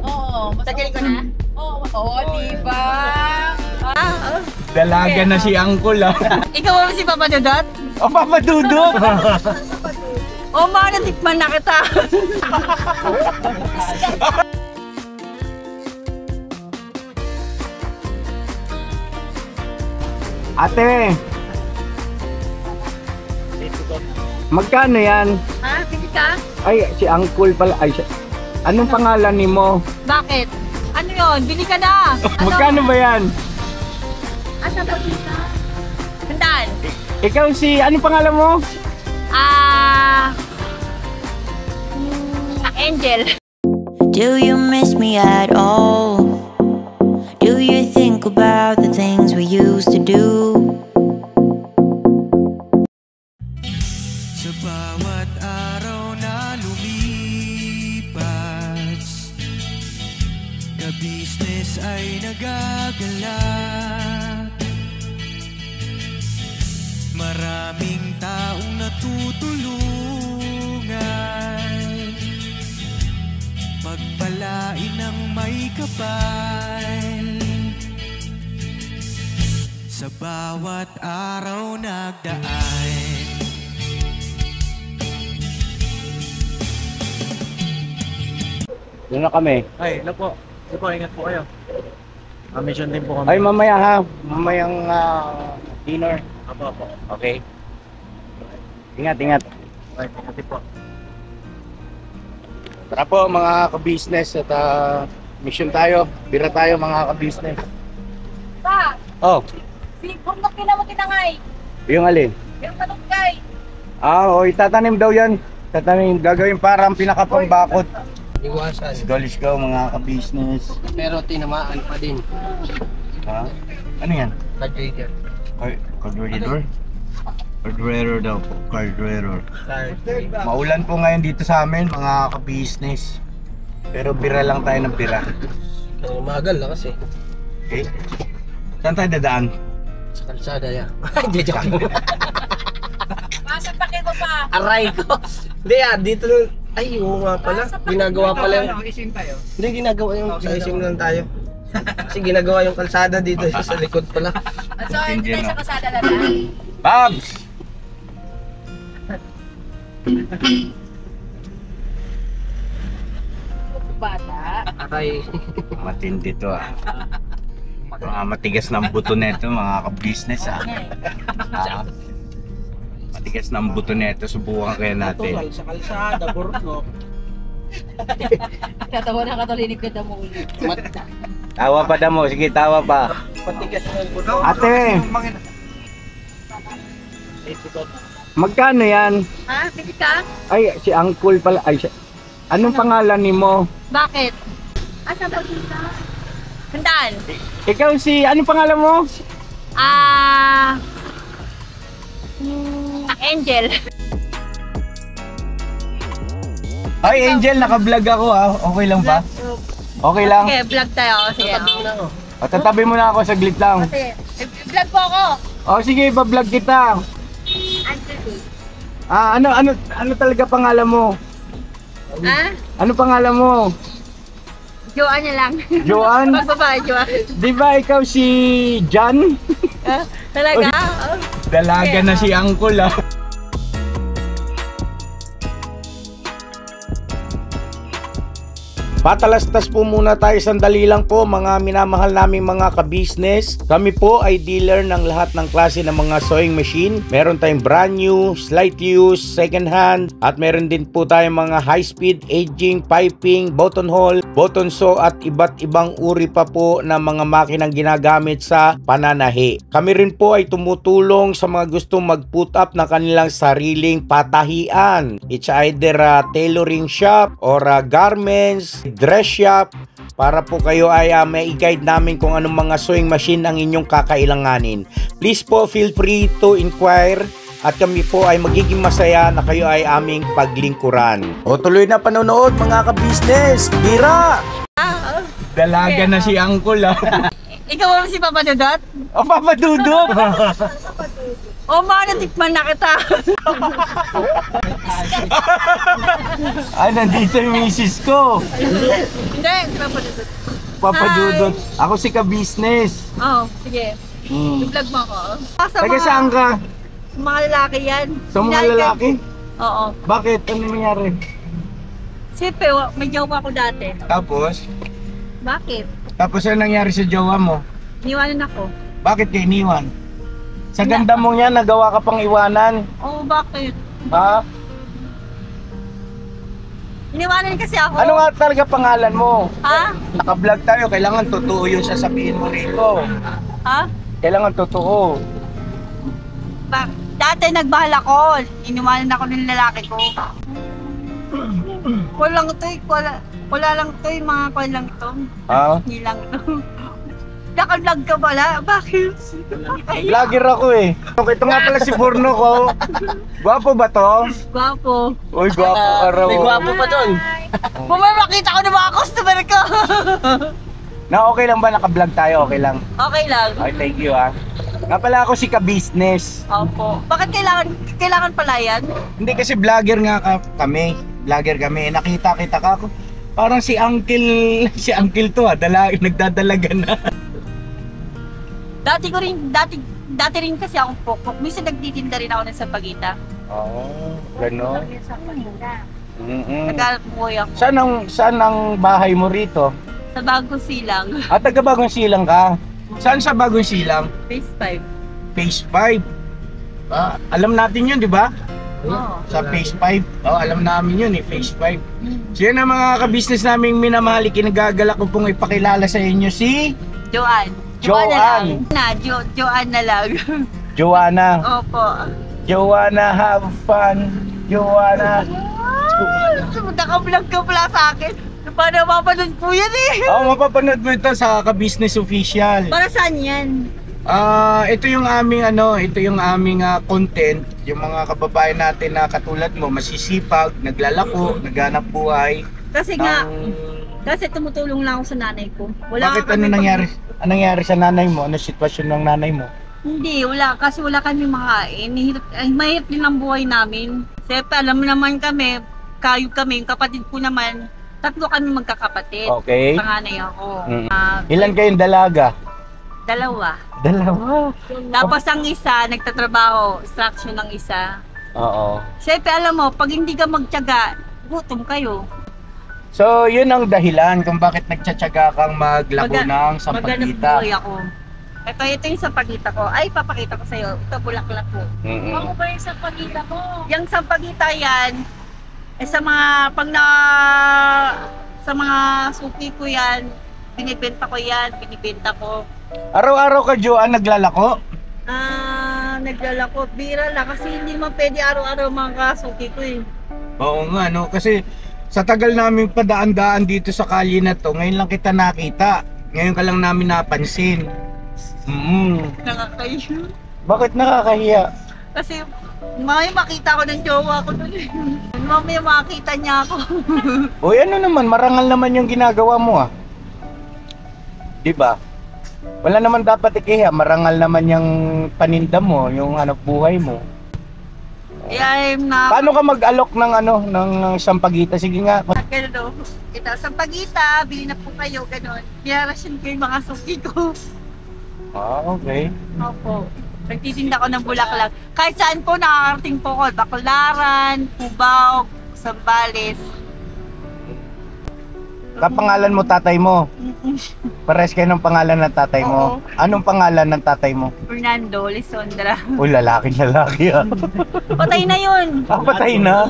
Oo. Tagal ko na? Oo. Oo, diba? Dalaga na si Uncle ah. Ikaw ba si Papa Dudot? O Papa Dudot! Oo, mga natikman na kita. Ate! Magkano yan? Ha? Pili ka? Ay, si Uncle pala. Ay, anong pangalan ni mo? Bakit? Ano yun? Bili ka na. Magkano ba yan? Asa ba dito? Sandaan. Ikaw si, anong pangalan mo? Angel. Do you miss me at all? Do you think about the things we used to do? Sa bawat araw na lumipas, ka-business ay nagagalak. Maraming taong natutulungan, pagpalain ng may kapal. Sa bawat araw nagdaan, Doon na kami. Ay, lang po. Sige po, ingat po kayo. Mission din po kami. Ay, mamaya ha. Mamayang dinner. Apo, apo. Okay. Ingat, ingat. Ay, ingat din po. Tara po mga ka-business at mission tayo. Bira tayo mga ka-business. Pa, Oh, si Bumnok mo kinangay. yung alin? Yung malunggay. O itatanim daw yan. Tatanim, gagawin parang pinakapambakot. Iwasan. Let's go mga ka-business. Pero tinamaan pa din. Ha? Ano yan? Ka-trigger. Carburetor? Carburetor daw po. Carburetor. Maulan po ngayon dito sa amin mga ka-business. Pero bira lang tayo ng bira. Umagal na kasi. Okay? Saan tayo dadaan? Sa kalsada yan. Hindi, joke. Masang pakito pa. Aray ko. Hindi dito nun. Ay, oo nga pala. Ginagawa pala yung... Hindi, ginagawa yung... Sa isim lang tayo. Kasi ginagawa yung kalsada dito sa likod pala. So, hindi tayo sa kasada na lang. Babs! Bata. Aray. Matindi to ah. Mga matigas ng buto neto mga ka-business ah. Matigas ng buto neto, subukan kaya natin. Sa kalsada, burno. Tatawa na katolinig ka na mo ulit. Tawa pa damo, sige tawa pa. Patigas na yung buto. Ate! Magkano yan? Ha? Pili ka? Ay, si Uncle pala. Ay, anong pangalan ni mo? Bakit? Asa ba dito? Sandaan. Ikaw si, anong pangalan mo? Angel. Ay, Angel, naka-vlog ako ah. Okay lang ba? Okay lang? Okay, vlog tayo. Sige. O, tatabi mo na ako, saglit lang. Sige. Vlog po ako. O, sige, pa-vlog kita. Ano talaga pangalan mo? Ha? Ano pangalan mo? Joan niya lang. Joan? Magbabae, Joan. Di ba ikaw si John? Talaga? Dalaga na si Uncle ah. Patalastas po muna tayo sandali lang po mga minamahal naming mga ka-business. Kami po ay dealer ng lahat ng klase ng mga sewing machine. Meron tayong brand new, slight use, second hand, at meron din po tayong mga high speed, aging, piping, button hole, button sew at iba't ibang uri pa po ng mga makinang ginagamit sa pananahi. Kami rin po ay tumutulong sa mga gustong mag-put up ng kanilang sariling patahian. It's either a tailoring shop or a garments, dress shop, para po kayo ay may i-guide namin kung anong mga sewing machine ang inyong kakailanganin. Please po feel free to inquire at kami po ay magiging masaya na kayo ay aming paglingkuran. O tuloy na panonood mga ka-business. Bira! Dalaga na si Uncle ah. Ikaw ba si Papa Dudot? O Papa Dudot! O, natikman na kita. Ay, nandito yung misis ko. Hindi, papadudot. Papadudot. Ako si ka-business. Oo, sige. Hmm. I-vlog mo ako. Taga saan ka? Sa mga lalaki yan. Sa mga lalaki? Oo. Bakit? Ano nangyari? Siyempre, may jowa ko dati. Tapos? Bakit? Tapos ano nangyari sa jowa mo? Niwanan ako. Bakit ka iniwan? Sa ganda mo yan, nagawa ka pang iwanan. Oo, bakit? Ha? Iniwanan kasi ako. Ano nga talaga pangalan mo? Ha? Naka-vlog tayo, kailangan totoo yung sasabihin mo rito. Ha? Kailangan totoo. Dati nagbahal ako. Iniwanan ako ng lalaki ko. Walang ito eh. Wala lang ito eh. Mga kwan lang ito. Ha? Hindi lang ito. Naka-vlog ka pala? Bakit? Vlogger ako eh. Ito nga pala si Burno ko. Gwapo ba to? Gwapo. Uy, gwapo ka raw. May gwapo pa doon. Kung may makita ko ng mga customer ko. Na okay lang ba naka-vlog tayo? Okay lang. Okay lang. Okay, thank you ah. Nga pala ako si ka-business. Opo. Bakit kailangan pala yan? Hindi kasi vlogger nga kami. Vlogger kami. Nakita kita ka ako. Parang si Uncle to ah. Nagdadalaga na. Dati rin kasi akong pokpok. Minsan nagtitinda rin ako ng sampagita. Oo, gano'n. Naghanap buhay ako. Saan ang bahay mo rito? Sa Bagong Silang. Taga Bagong Silang ka? Saan sa Bagong Silang? Phase 5. Phase 5. Alam natin yun, di ba? Oo. Sa Phase 5. Alam namin yun eh, Phase 5. So yun ang mga ka-business naming minamahali. Kinagagalak ko pong ipakilala sa inyo si Joanne. Joanne. Joanne na lang. Joanna. Opo. Joanna, have fun. Joanna. Naka-vlog ka pala sa akin. Paano mapanood po yan eh? Mapapanood mo ito sa ka-business official. Para saan yan? Ito yung aming content, yung mga kababayan natin na katulad mo, masisipag, naglalako, naghanap buhay. Kasi kasi tumutulong lang ako sa nanay ko. Bakit ano nangyari? Anong nangyari sa nanay mo? Ano sitwasyon ng nanay mo? Hindi, wala. Kasi wala kami makain. Mahirap din ang buhay namin. Siyempre, alam mo naman kami, kayo kami, yung kapatid ko naman, 3 kami magkakapatid. Okay. Panganay ako. Ilan kayong dalaga? 2. Dalawa. Tapos ang isa, nagtatrabaho, instruction ng isa. Oo. Siyempre, alam mo, pag hindi ka magtiyaga, gutom kayo. So, yun ang dahilan kung bakit nagtsatsaga kang maglako ng sampagita. Maghanap ako. Ito yung sampagita ko. Ay, papakita ko sa'yo. Ito, bulaklak ko. Ano ba yung sampagita mo? Yung sampagita yan, sa mga, sa mga suki ko yan, binibenta ko. Araw-araw ka, Joanne, naglalako? Naglalako. Bira lang kasi hindi man pwede araw-araw mga kasuki ko eh. Oo nga, no? Kasi sa tagal namin padaan-daan dito sa kalye na to, ngayon lang kita nakita. Ngayon ka lang namin napansin. Nakakayo. Bakit nakakahiya? Kasi may makita ko ng jowa ko doon eh. Mamaya makita niya ako. Uy, ano naman, marangal naman yung ginagawa mo ah. Di ba? Wala naman dapat ikihiya, marangal naman yung paninda mo, yung hanap buhay mo. Paano ka mag-alok ng sampagita? Sige nga. Ganun o. Kita, sampagita, bili na po kayo, gano'n. Pinarasyon ko yung mga suki ko. Okay. Opo. Nagtitinda ko ng bulaklak. Kahit saan po nakakarating po ko. Baklaran, Cubao, Sambales. Kapangalan mo tatay mo? Pares kayo ng pangalan ng tatay mo? Oo. Anong pangalan ng tatay mo? Fernando Lisondra. Uy, lalaki ah. Patay na yun. Patay na?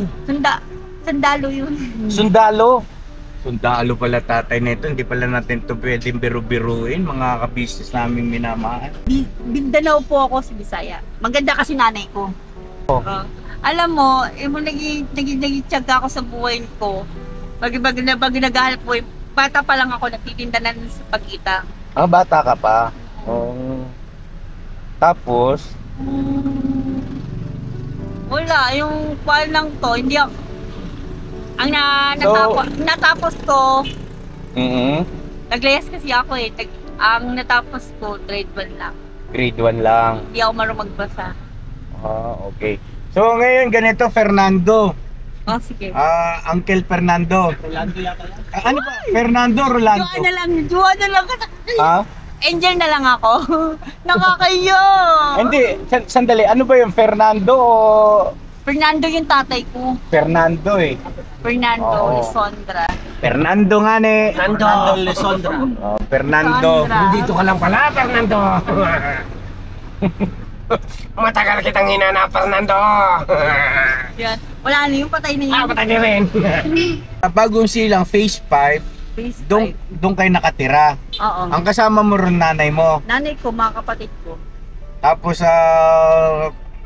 Sandalo yun. Sundalo? Sundalo pala tatay na ito. Hindi pala natin ito pwedeng biru-biruin. Mga ka-business namin minamahal. Mindanao po ako sa Bisaya. Maganda kasi nanay ko. Oh. Alam mo, naging-tsaga ako sa buhay ko. Pag naghahanap buhay, bata pa lang ako, nagtitinda na sa pagkita. Bata ka pa? Oh. Tapos? Wala, yung kuwan lang to, hindi ako. Ang natapos ko, naglayas kasi ako eh. Ang natapos ko, grade 1 lang. Grade 1 lang. Hindi ako marunong magbasa. Okay. So ngayon ganito, Fernando. Oh, sige. Uncle Fernando. Rolando yata yan. Ano ba? Fernando, Rolando. Juan na lang. Ha? Angel na lang ako. Nakakayo. Hindi, sandali. Ano ba yung Fernando o Fernando yung tatay ko. Fernando eh? Fernando Oo. Lisondra. Fernando nga ne. Fernando Lesondra. Fernando. Sandra. Dito ka lang pala, Fernando. Matagal kitang hinanap, Fernando. Yan. Wala na yung patay na yun. Patay na rin. Bagong silang Phase 5, Face doon kayo nakatira. Oo. Ang kasama mo ron nanay mo. Nanay ko, mga kapatid ko. Tapos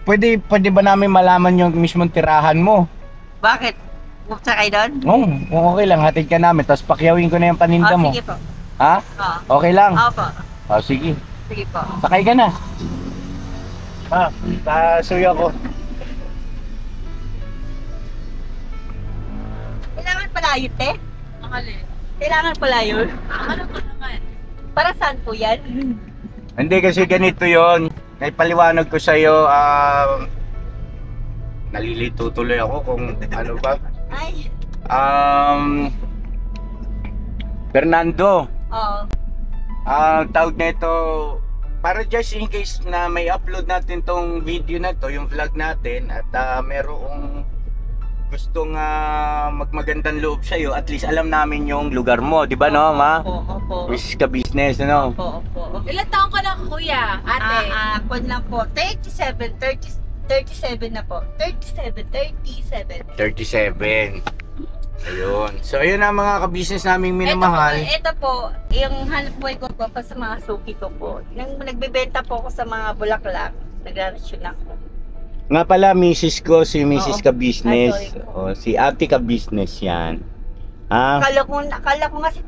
pwede ba namin malaman yung mismong tirahan mo? Bakit? Buksa kayo doon? Oo, kung okay lang, hatid ka namin. Tapos pakyawin ko na yung paninda mo. Sige po. Ha? Oo. Okay lang? Opo. Sige. Sige po. Sakay ka na. Suyo ako. Kailangan pala yun, te? Kailangan pala yun? Ano po naman? Para saan po yan? Hindi kasi ganito yon. May paliwanag ko sa'yo. Nalilito tuloy ako kung ano ba. Ay. Fernando. Oo. Tawag na ito, para just in case na may upload natin tong video na to, yung vlog natin, at merong gustong magmagandang loob sa'yo, at least alam namin yung lugar mo, di ba no, ma? Opo. Which is ka-business, ano? Opo. Ilan taong ka na, kuya? Ate? Kung lang po, 37 na po. 37. 37. Ayun. So, ayun ang mga ka-business naming minamahal. Ito po, yung hanap buhay ko po pa sa mga suki ko po. Nang nagbebenta po ako sa mga bulaklak, nag-relasyon ako. Nga pala, misis ko, si Mrs. Oo. Ka-business. Ay, sorry. Si Ate Ka-business yan. Ha? Akala ko nga si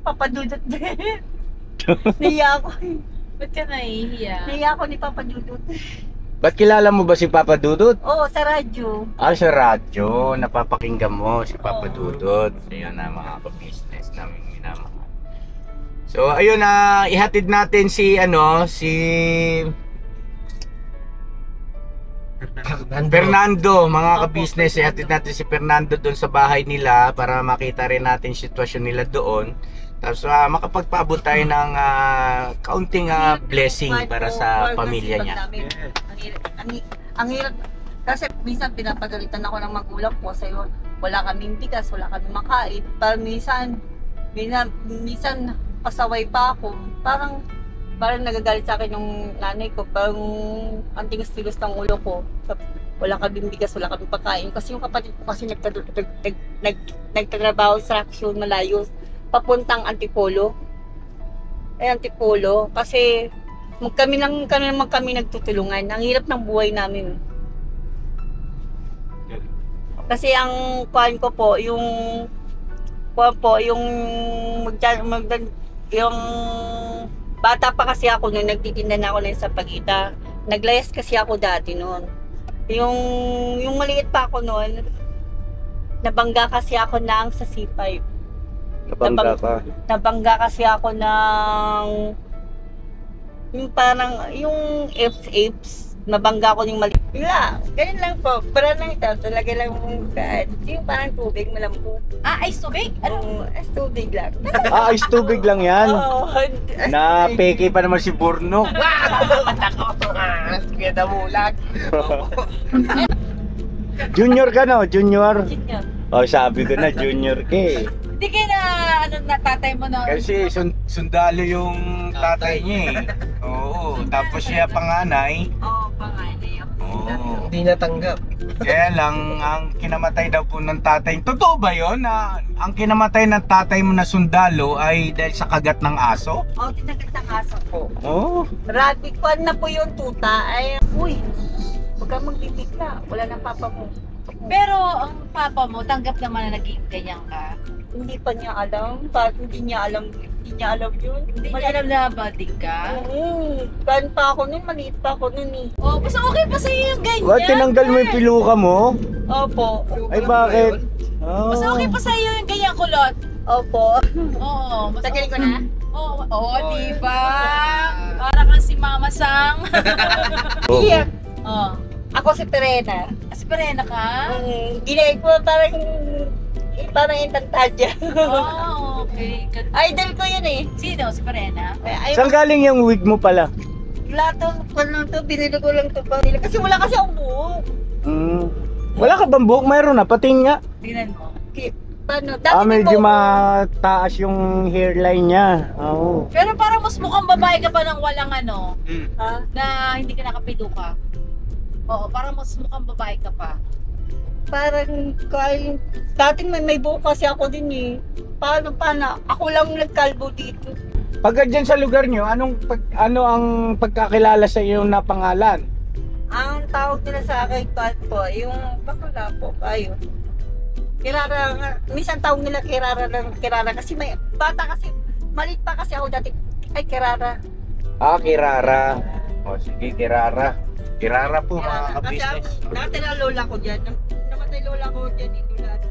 Papa Dudut din. Naiya ako. Ba't ka nahihiya? Naiya ako ni Papa Dudut. Ba't kilala mo ba si Papa Dudut? Oo, sa radyo. Sa radyo, napapakinggan mo si Papa Oo. Dudut. Ayun na mga ka-business namin minamahal. So, ayun ihatid natin si Fernando, mga ka-business. Ihatid natin si Fernando doon sa bahay nila para makita rin natin yung sitwasyon nila doon. Tapos makapagpaabot tayo ng kaunting blessing para sa pamilya niya. Ang hirap. Kasi minsan pinapagalitan ako ng magulang ko sa'yo. Wala kaming bigas, wala kaming makain. Pero minsan pasaway pa ako. Parang nagagalit sa akin yung nanay ko. Parang ang tigas-tigas ng ulo ko. Wala kaming bigas, wala kaming pagkain. Kasi yung kapatid ko kasi nagtatrabaho sa aksyon malayo. Papuntang Antipolo. Antipolo. Kasi kami nagtutulungan. Ang hirap ng buhay namin. Kasi ang kuhan ko po, yung bata pa kasi ako noon, nagtitinda na ako ng sapagita. Naglayas kasi ako dati noon. Yung maliit pa ako noon, nabangga kasi ako sa C5. Nabangga kasi ako ng yung apes. Nabangga ako ng maliit. Ganyan lang po. Para lang ito. Talaga lang yung parang tubig, malambot. Ice tubig? Ice tubig lang. Ice tubig lang yan. Oo. Na peke pa naman si Burno. Sige na mulag. Junior ka no? Junior? Junior. Sabi ko na junior ka eh. Hindi ka na tatay mo na. Kasi sundalo yung tatay niya eh. Oo. Tapos siya panganay. Oo, panganay ako. Oo. Hindi natanggap. Kaya lang, ang kinamatay daw po ng tatay. Totoo ba yun na ang kinamatay ng tatay mo na sundalo ay dahil sa kagat ng aso? Oo, tinagat ng aso po. Oo. Rabbit kwan na po yung tuta. Uy, huwag kang magbibigla. Wala ng papa mo. Pero ang papa mo, tanggap naman na naging ganyan ka. Hindi pa niya alam. Hindi niya alam yun. Hindi niya alam na bading ka. Oo. Gan pa ako nun, maliit pa ako nun eh. Oh, basta okay pa sa'yo yung ganyan. What? Tinanggal mo yung piluka mo? Opo. Ay bakit? Basta okay pa sa'yo yung ganyan kulot. Opo. Oo. Tagalin ko na? Oo, diba? Para kang si Mama Sang. Iyak. Oh. Ako si Perena. Aspirena ka? Ginaig ko parang Encantadia. Oh, okay. Idol ko yun eh. Sino? Si Perena? Ay, Saan galing yung wig mo pala? lahat ng to, binili ko lang to pamilya. Kasi wala kasi akong buhok. Wala ka bang buhok? Mayroon na, pating nga. Tingnan mo. Paano? Dati may Medyo buhok. mataas yung hairline niya. Oo. Pero parang mas mukhang babae ka pa ng walang ano, Ha? na hindi ka nakapiluka. Oo, parang mas mukhang babae ka pa. Parang, dating may buhok kasi ako din eh. Paano? Ako lang nagkalbo dito. Pagka dyan sa lugar nyo, ano ang pagkakilala sa iyo na pangalan? Ang tawag nila sa akin po, yung bakla po kayo. Kirara nga, minsan tawag nila kirara kasi may bata kasi, maliit pa kasi ako dati. Ay, kirara. Kirara. O sige, Kirara. Kirara po mga Kasi ka-business. dati na lola ko dyan. Namatay lola ko dyan dito dati.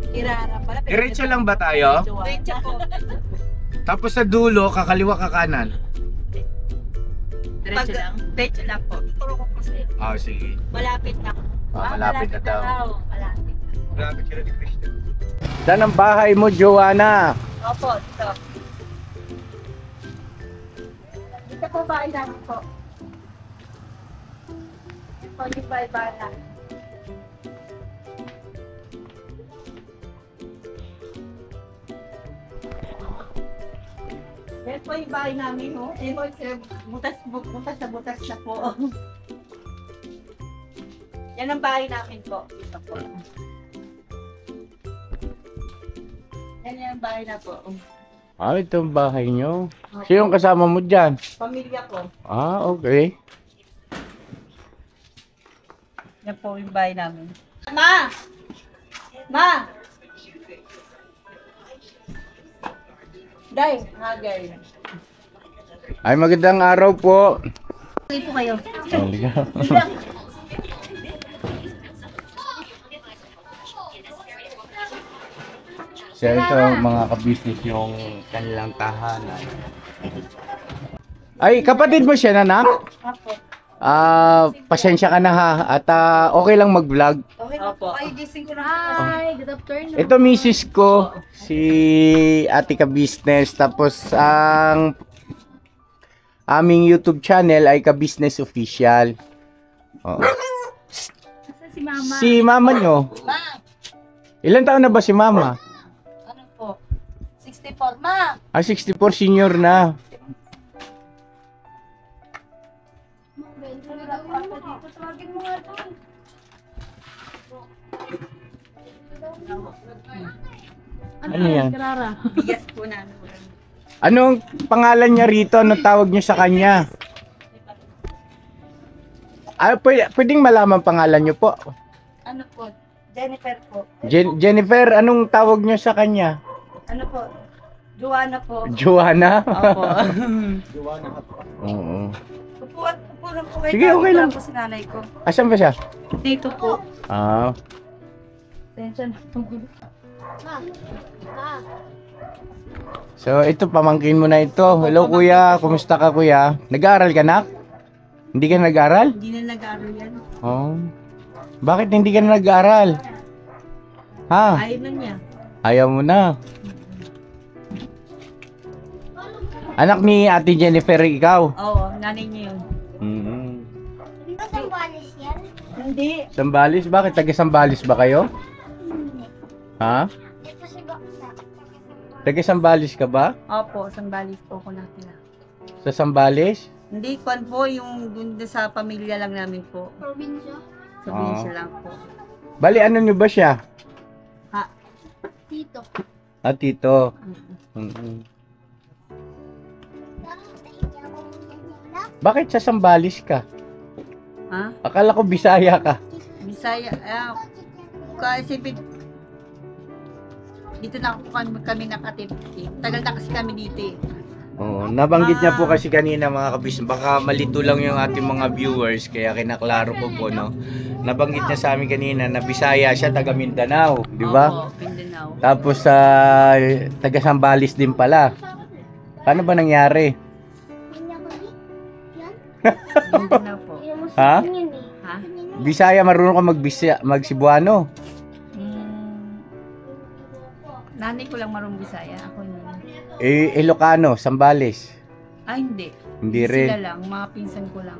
Kirara pala. Diretso lang ba tayo? Diretso po. Tapos sa dulo, kakaliwa ka kanan. Diretso lang. Diretso lang po. Turo ko kasi. Sige. Malapit na. Malapit na daw. Malapit. Malapit sila ni Christian. Saan ang bahay mo, Joanna? Opo, dito. Dito po bahay namin po. Ito yung bahay na. Yan po yung bahay namin, ho. Yan po, butas na po. Yan ang bahay namin po. Dito po. Yan yung bahay na po. Ito ang bahay nyo. Sino kasama mo dyan? Pamilya ko. Okay. Yan po yung bahay namin. Ma! Ma! Day, hagay. Ay, magandang araw po. Tuloy po kayo. So ito mga ka-business yung kanilang tahanan. Ay, kapatid mo siya, nanak? Apo. Pasensya ka na ha. At okay lang mag-vlog. Okay na po. Ay, gising ko na. Hi, good afternoon. Ito misis ko, si Ate Ka-Business. Tapos ang aming YouTube channel ay Ka-Business Official. Oo. Si Mama. Si mama nyo, Ma, ilan taon na ba si mama? ano po? 64. Ma, 64 senior na. Ano yan? Bigas po namin. Anong pangalan niya rito? Anong tawag niyo sa kanya? Pwedeng malaman pangalan niyo po. Ano po? Jennifer po. Jennifer, anong tawag niyo sa kanya? Ano po? Joanna po. Joanna? Opo. Oo. Upo lang po kayo. Sige, okay lang. Po si nanay ko. Asan ba siya? Dito po. Tension. So, ito, pamangkin mo na ito. Hello, kuya. Kumusta ka, kuya? Nag-aaral ka na? Hindi ka nag-aaral? Hindi na nag-aaral yan. Oh. Bakit hindi ka na nag-aaral? Ha? Ayaw na niya. Ayaw mo na. Anak ni Ate Jennifer, ikaw? Oo, nanay niya yun. Hindi. Sambales? Bakit? Taga-Sambales ba kayo? Ha? Taga-Sambales ka ba? Opo, Sambales po ako nakila. Sa Sambales? Hindi, kwan po, yung dun sa pamilya lang namin po. Probinsya? Sa probinsya lang po. Bali, ano nyo ba siya? Ha? Tito. Tito. Bakit sa Sambales ka? Ha? Akala ko Bisaya ka. Bisaya, kasi dito na po kami nakatip. Tagal na kasi kami dito eh. Oo, nabanggit niya po kasi kanina mga kabis, baka malito lang yung ating mga viewers, kaya kinaklaro ko po, no? Nabanggit niya sa amin kanina na Bisaya siya, taga Mindanao, di ba? Opo, Mindanao. Tapos taga Sambales din pala. Paano ba nangyari? Mindanao po. Ha? Ha? Bisaya, marunong ka mag-Cebuano. Nanay ko lang marunong Bisaya. Ako hindi. Ilocano, Sambales. Hindi. Hindi rin. Sila lang, mga pinsan ko lang.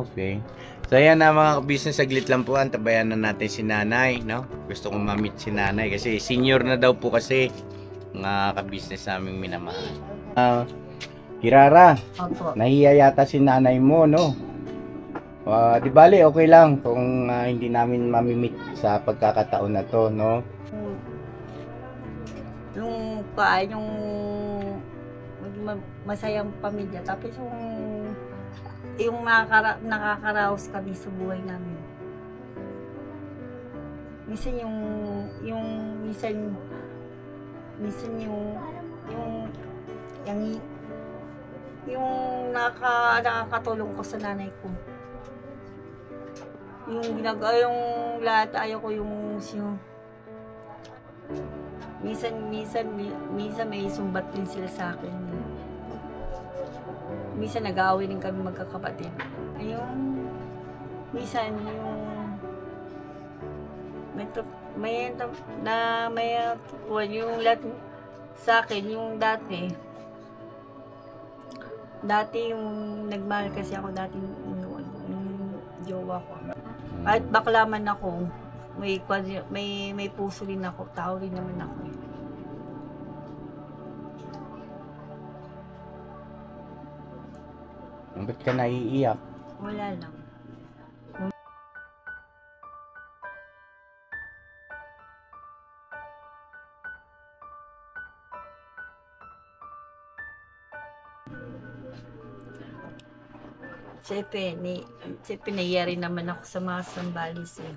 Okay. So ayan na mga business, saglit lang po, antabayan na natin si nanay, no? Gusto kong ma-meet si nanay kasi senior na daw po kasi mga ka-business naming minamahal. Kirara, Opo. nahiya yata si nanay mo, no? Di bale, okay lang kung hindi namin mamimit sa pagkakataon na to, no? Yung masayang pamilya. Tapos yung nakakaraos kami sa buhay namin. Minsan yung nakakatulong ko sa nanay ko. Yung lahat ayaw ko minsan may sumbat din sila sa akin. Minsan nag-aaway din kami magkakapatid. Minsan yung lahat sa akin, yung dati yung nagmahal kasi ako dati yung jowa ko. Kahit bakla man ako, may puso rin ako, tao rin naman ako. Ba't ka naiiyak? Wala lang. Siyempre, nayari naman ako sa mga Sambales eh.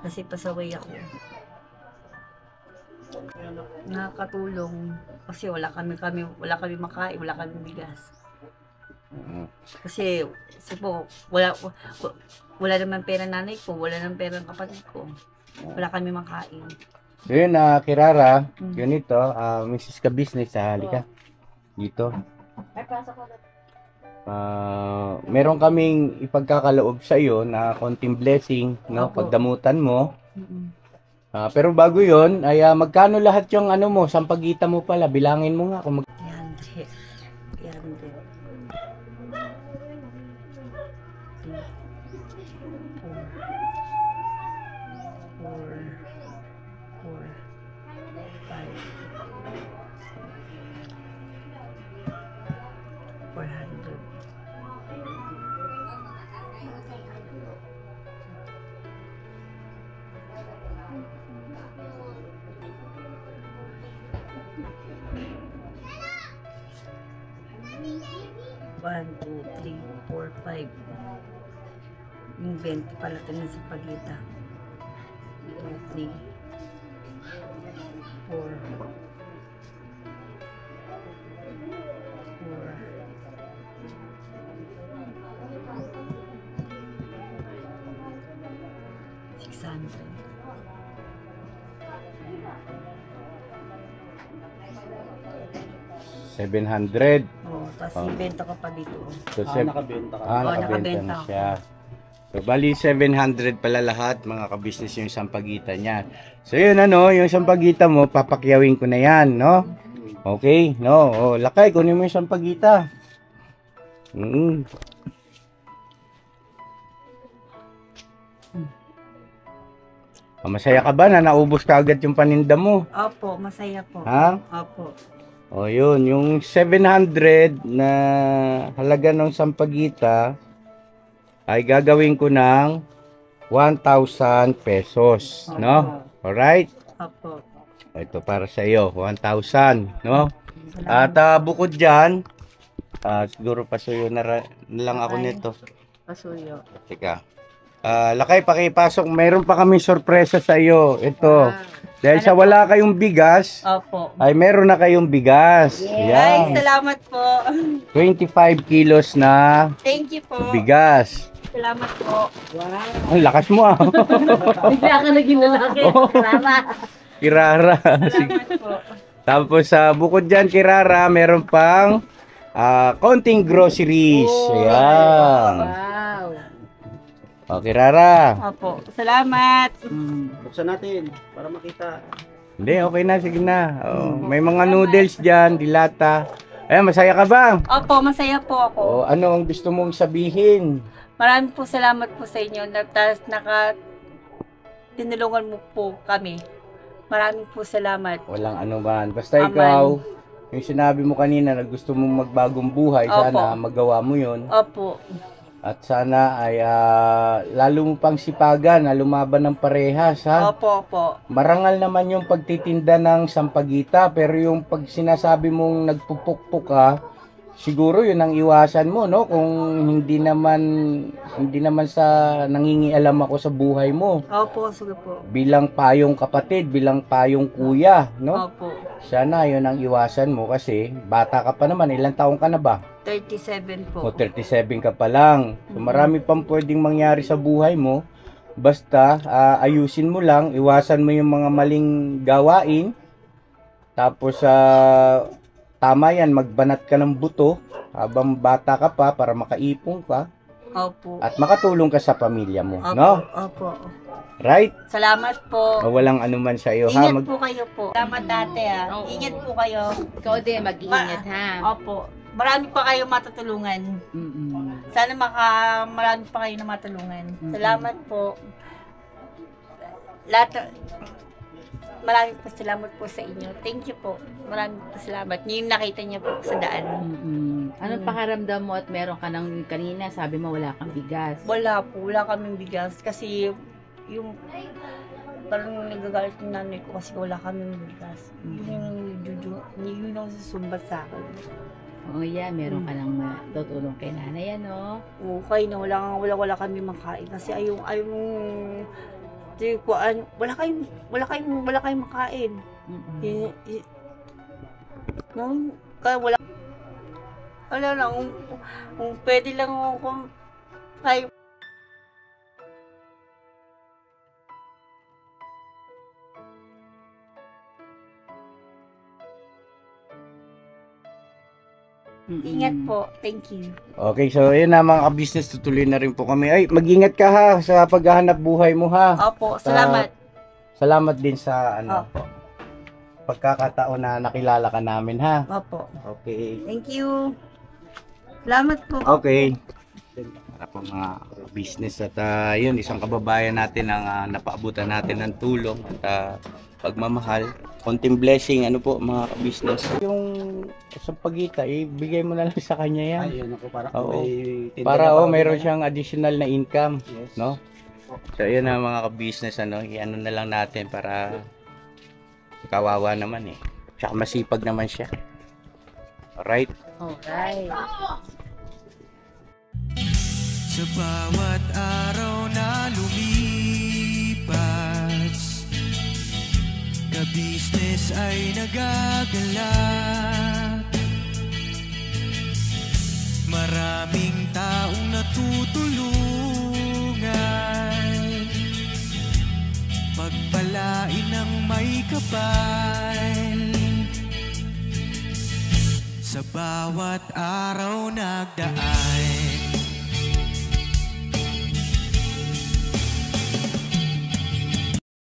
Kasi pasaway ako. Nakakatulong kasi wala kami makain, wala kami bigas. Kasi po, wala naman pera nanay ko, wala naman pera ng kapatid ko. Wala kami makain. So yun, Kirara, yun ito, Mrs. Ka-Business, halika. Dito. Meron kaming ipagkakaloob sa iyo na konting blessing, no? Pagdamutan mo. Pero bago yun, ay magkano lahat yung ano mo, sampagita mo pala, bilangin mo nga kung 300. 1, 2, 3, 4, 5. Yung 20 pala ito sa pagita. 2, 3, 4, 600. 700. Tapos ibenta ko pa dito. So, Nakabenta ka. nakabenta na siya. So, bali 700 pala lahat, mga ka-business, yung sampagita niya. So, yun yung sampagita mo, papakyawin ko na yan, no? Okay, no? Lakay, kunin mo yung sampagita. Masaya ka ba na naubos ka agad yung paninda mo? Opo, masaya po. Ha? Opo. Yun, yung 700 na halaga ng sampagita ay gagawin ko ng 1,000 pesos, no? Alright? Opo. Ito para sa iyo, 1,000, no? Salamat. At bukod dyan, siguro pasuyo na lang ako nito. Pasuyo. Teka. Lakay, pakipasok. Mayroon pa kami sorpresa sa iyo. Ito. Dahil sa wala kayong bigas, Opo. ay meron na kayong bigas. Ay, Yan. salamat po. 25 kilos na Thank you po. bigas. Salamat po. Ang lakas mo Bigla ka naging lalaki. Salamat. Kirara. Salamat po. Tapos bukod dyan, Kirara, meron pang konting groceries. Ayan. Wow. Okay, Rara. Opo. Salamat. Buksan natin para makita. Hindi, okay na. Sige na. Oh, may mga noodles dyan, dilata. Ayan, masaya ka ba? Opo, masaya po ako. Oh, ano ang gusto mong sabihin? Maraming po salamat po sa inyo. Tapos tinulungan mo po kami. Maraming po salamat. Walang ano man. Basta Amen. ikaw, yung sinabi mo kanina na gusto mong magbagong buhay, Opo. sana magawa mo yun. Opo. At sana ay lalo mo pang sipagan na lumaban ng parehas, ha? Opo, opo. Marangal naman yung pagtitinda ng sampagita, pero yung pag sinasabi mong nagpupukpuk ka, siguro yun ang iwasan mo, no? Kung hindi naman sa nangingialam ako sa buhay mo. Opo, sige po. Bilang payong kapatid, bilang payong kuya, no? Opo. Sana yun ang iwasan mo kasi bata ka pa naman. Ilang taong ka na ba? 37 po. O 37 ka pa lang. So, marami pang pwedeng mangyari sa buhay mo. Basta ayusin mo lang, iwasan mo yung mga maling gawain. Tapos tama yan, magbanat ka ng buto habang bata ka pa para makaipon ka Opo. at makatulong ka sa pamilya mo, Opo. no? Opo. Right? Salamat po. Walang anuman sa iyo, ha? Ingat po kayo po. Salamat dati Oo. Ingat po kayo. Ikaw din, mag-iingat ha. Opo. Marami pa kayo matutulungan. Sana marami pa kayo na matulungan. Salamat po. Maraming po salamat po sa inyo. Thank you po. Maraming po salamat. Yung nakita niyo po sa daan. Anong pakaramdam mo at meron ka ng kanina, sabi mo wala kang bigas. Wala po. Wala kaming bigas. Kasi yung parang nagagalit yung nanay ko kasi wala kaming bigas. Yun yung susumbat sa akin. Oo, yeah, meron ka ng tutulong kay nanay, ano? Okay na wala kami makain kasi wala kayong makain. Kaya wala lang kung pwede lang kung kayo. Ingat po. Thank you. Okay, so yun na mga ka-business, tutuloy na rin po kami. Ay, mag-ingat ka ha sa paghahanap buhay mo, ha? Opo, salamat. Salamat din sa Opo. pagkakataon na nakilala ka namin, ha? Opo. Okay. Thank you. Salamat po. Okay. Para po mga business at yun, isang kababayan natin ang napaabutan natin ng tulong at pagmamahal. Konting blessing, ano po mga business. Yung sampagita, ibigay mo na lang sa kanya yan. Ayun ako para Oo. may tinda Para na meron na. siyang additional na income, Yes. no? So yun na mga ka-business, i-ano na lang natin para kawawa naman eh. Tsaka masipag naman siya. Alright? Alright. Sa bawat araw na lumipas, ka-business ay nagagalak. Maraming taong natutulungan, pagpalain ng may kapal. Sa bawat araw nagdaan,